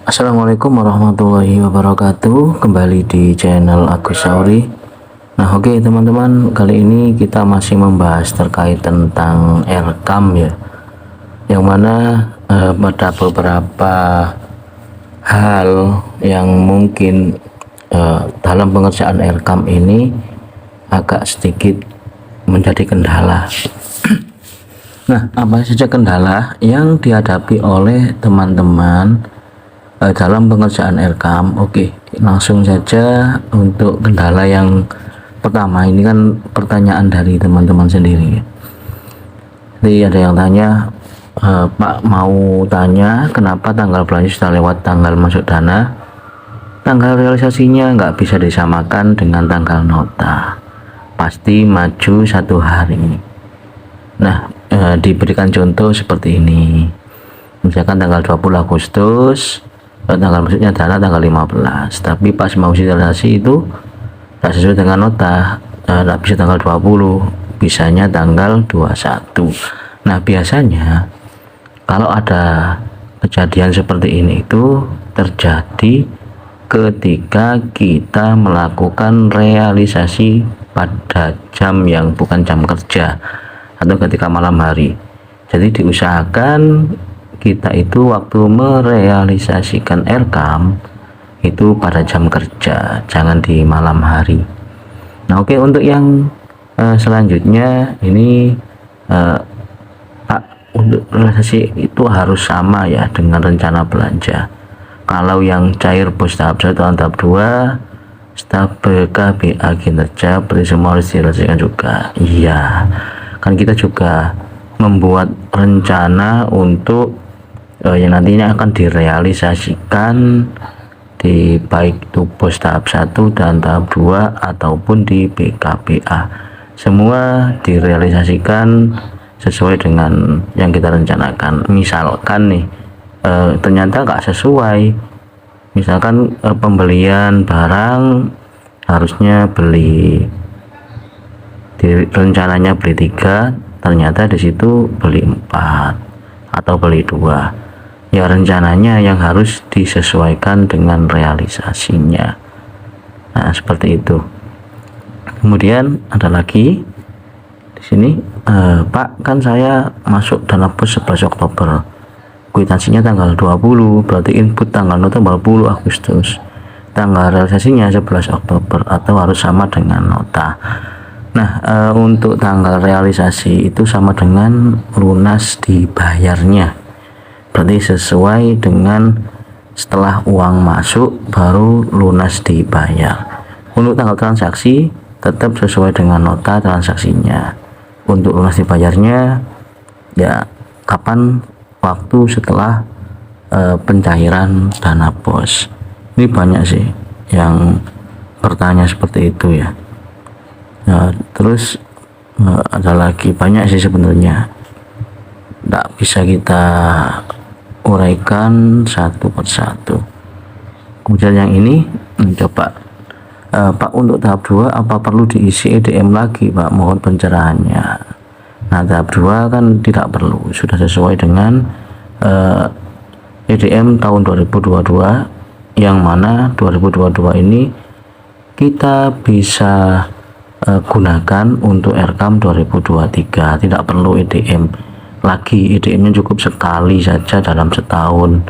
Assalamualaikum warahmatullahi wabarakatuh. Kembali di channel Agus Sauri. Nah, oke teman-teman, kali ini kita masih membahas terkait tentang Aircam ya. Yang mana pada beberapa hal yang mungkin dalam pengerjaan Aircam ini agak sedikit menjadi kendala. Nah, apa saja kendala yang dihadapi oleh teman-teman dalam pengerjaan Aircam? Oke, langsung saja untuk kendala yang pertama. Ini kan pertanyaan dari teman-teman sendiri. Jadi ada yang tanya, Pak mau tanya kenapa tanggal belanja sudah lewat tanggal masuk dana, tanggal realisasinya nggak bisa disamakan dengan tanggal nota, pasti maju 1 hari. Nah, diberikan contoh seperti ini. Misalkan tanggal 20 Agustus, tanggal masuknya dana tanggal 15, tapi pas mau realisasi itu tak sesuai dengan nota, tak bisa tanggal 20, bisanya tanggal 21. Nah, biasanya kalau ada kejadian seperti ini itu terjadi ketika kita melakukan realisasi pada jam yang bukan jam kerja atau ketika malam hari. Jadi diusahakan kita itu waktu merealisasikan Aircam itu pada jam kerja, jangan di malam hari. Nah, oke, untuk yang selanjutnya ini Pak, untuk realisasi itu harus sama ya dengan rencana belanja. Kalau yang cair pos tahap 1 dan tahap 2, staf BKBA kinerja berarti semua harus direalisasikan juga. Iya, kan kita juga membuat rencana untuk yang nantinya akan direalisasikan di baik itu pos tahap 1 dan tahap 2 ataupun di BKBA, semua direalisasikan sesuai dengan yang kita rencanakan. Misalkan nih ternyata nggak sesuai, misalkan pembelian barang harusnya rencananya beli 3, ternyata di situ beli 4 atau beli 2. Ya, rencananya yang harus disesuaikan dengan realisasinya. Nah, seperti itu. Kemudian ada lagi di sini, Pak, kan saya masuk dana pos 11 Oktober, kwitansinya tanggal 20, berarti input tanggal nota 20 Agustus, tanggal realisasinya 11 Oktober, atau harus sama dengan nota. Nah, untuk tanggal realisasi itu sama dengan lunas dibayarnya, berarti sesuai dengan setelah uang masuk baru lunas dibayar. Untuk tanggal transaksi tetap sesuai dengan nota transaksinya. Untuk lunas dibayarnya ya kapan, waktu setelah pencairan dana pos. Ini banyak sih yang bertanya seperti itu ya. Nah, terus ada lagi banyak sih sebenarnya, tidak bisa kita uraikan satu persatu. Kemudian yang ini coba, Pak, untuk tahap 2 apa perlu diisi EDM lagi, Pak? Mohon pencerahannya. Nah, tahap 2 kan tidak perlu, sudah sesuai dengan EDM tahun 2022, yang mana 2022 ini kita bisa gunakan untuk Aircam 2023, tidak perlu EDM lagi. EDM-nya cukup sekali saja dalam setahun.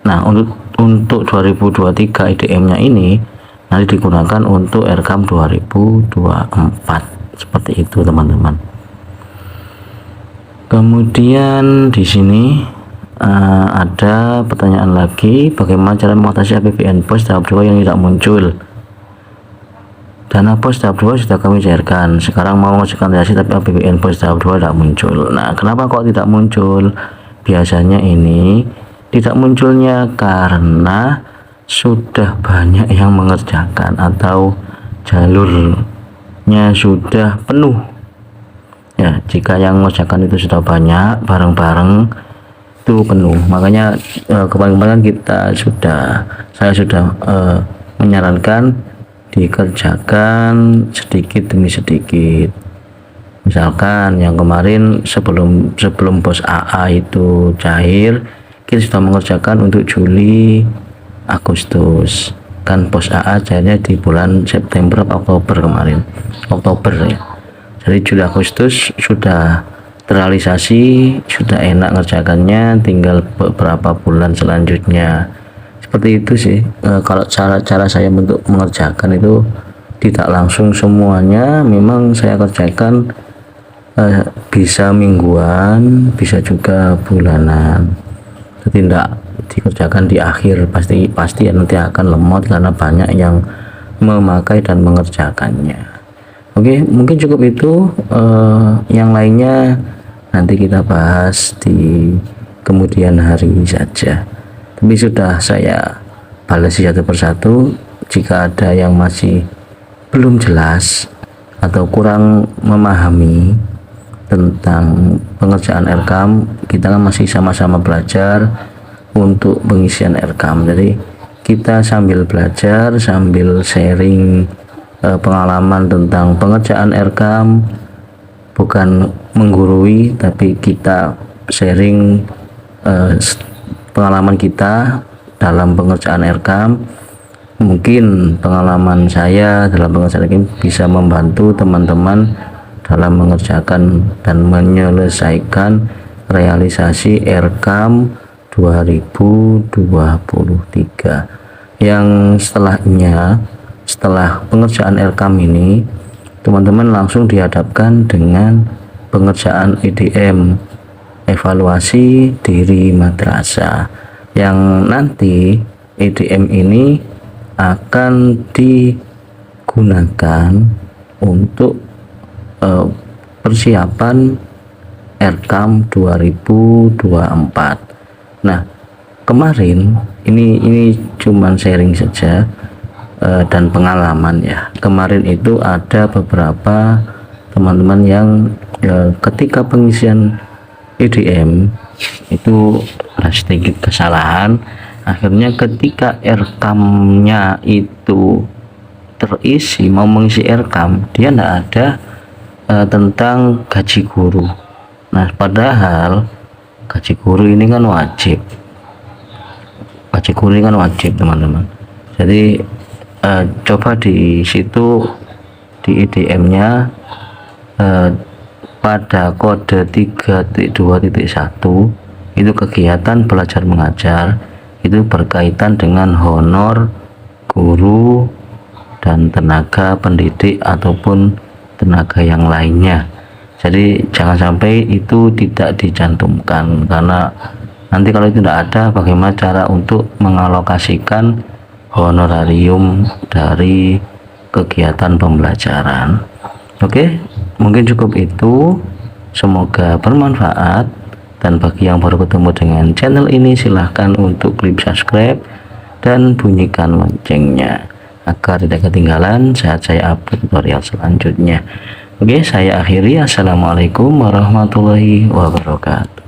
Nah, untuk 2023 EDM-nya ini nanti digunakan untuk Aircam 2024, seperti itu teman-teman. Kemudian di sini ada pertanyaan lagi, bagaimana cara mengatasi APBN pos tahap 2 yang tidak muncul? Dana pos tahap 2 sudah kami cairkan, sekarang mau mengajukan realisasi tapi APBN pos tahap 2 tidak muncul. Nah, kenapa kok tidak muncul? Biasanya ini tidak munculnya karena sudah banyak yang mengerjakan atau jalurnya sudah penuh ya. Jika yang mengerjakan itu sudah banyak, bareng-bareng itu penuh, makanya kemarin saya sudah menyarankan dikerjakan sedikit demi sedikit. Misalkan yang kemarin sebelum pos AA itu cair, kita sudah mengerjakan untuk Juli, Agustus, kan pos AA cairnya di bulan September Oktober kemarin, Oktober ya. Jadi Juli Agustus sudah terrealisasi, sudah enak ngerjakannya, tinggal beberapa bulan selanjutnya. Seperti itu sih. Kalau cara saya untuk mengerjakan itu tidak langsung semuanya, memang saya kerjakan bisa mingguan, bisa juga bulanan. Tidak dikerjakan di akhir, pasti ya nanti akan lemot karena banyak yang memakai dan mengerjakannya. Oke, mungkin cukup itu. Yang lainnya nanti kita bahas di kemudian hari saja. Tapi sudah saya balas satu persatu. Jika ada yang masih belum jelas atau kurang memahami tentang pengerjaan RKAM, kita kan masih sama-sama belajar untuk pengisian RKAM. Jadi kita sambil belajar, sambil sharing pengalaman tentang pengerjaan RKAM, bukan menggurui, tapi kita sharing pengalaman kita dalam pengerjaan RKAM. Mungkin pengalaman saya dalam pengerjaan RKAM bisa membantu teman-teman dalam mengerjakan dan menyelesaikan realisasi RKAM 2023 yang setelah pengerjaan RKAM ini teman-teman langsung dihadapkan dengan pengerjaan EDM, evaluasi diri madrasah, yang nanti EDM ini akan digunakan untuk persiapan RKAM 2024. Nah, kemarin ini cuman sharing saja dan pengalaman ya. Kemarin itu ada beberapa teman-teman yang ketika pengisian EDM itu ada sedikit kesalahan. Akhirnya ketika RKAM-nya itu terisi, mau mengisi RKAM, dia tidak ada tentang gaji guru. Nah, padahal gaji guru ini kan wajib. Gaji guru ini kan wajib, teman-teman. Jadi coba di situ di EDM-nya pada kode 3.2.1 itu kegiatan belajar mengajar itu berkaitan dengan honor guru dan tenaga pendidik ataupun tenaga yang lainnya. Jadi jangan sampai itu tidak dicantumkan, karena nanti kalau itu tidak ada, bagaimana cara untuk mengalokasikan honorarium dari kegiatan pembelajaran. Oke, mungkin cukup itu. Semoga bermanfaat, dan bagi yang baru ketemu dengan channel ini silahkan untuk klik subscribe dan bunyikan loncengnya agar tidak ketinggalan saat saya upload tutorial selanjutnya. Oke, saya akhiri. Assalamualaikum warahmatullahi wabarakatuh.